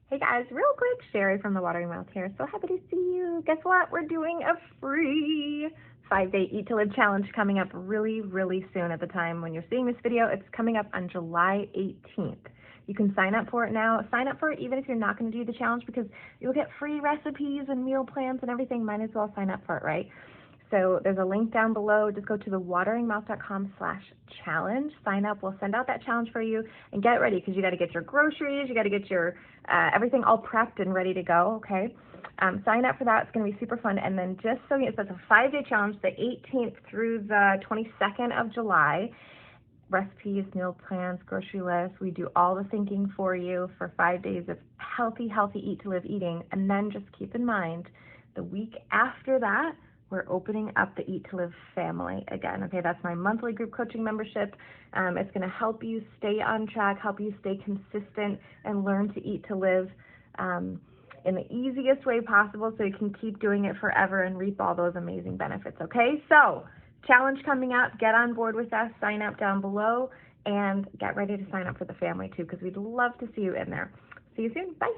Hey guys, real quick, Cheri from the Watering Mouth here. So happy to see you. Guess what? We're doing a free 5-day Eat to Live challenge coming up really soon. At the time when you're seeing this video, it's coming up on July 18th. You can sign up for it now. Sign up for it even if you're not going to do the challenge because you'll get free recipes and meal plans and everything. Might as well sign up for it, right? So there's a link down below. Just go to thewateringmouth.com/challenge. Sign up. We'll send out that challenge for you and get ready because you got to get your groceries. You got to get your everything all prepped and ready to go. Okay. Sign up for that. It's going to be super fun. And then just so you know, so it's a 5-day challenge, the 18th through the 22nd of July. Recipes, meal plans, grocery lists. We do all the thinking for you for 5 days of healthy Eat to Live eating. And then just keep in mind, the week after that, we're opening up the Eat to Live family again. Okay, that's my monthly group coaching membership. It's going to help you stay on track, help you stay consistent, and learn to eat to live in the easiest way possible so you can keep doing it forever and reap all those amazing benefits. Okay, so challenge coming up. Get on board with us. Sign up down below and get ready to sign up for the family too because we'd love to see you in there. See you soon. Bye.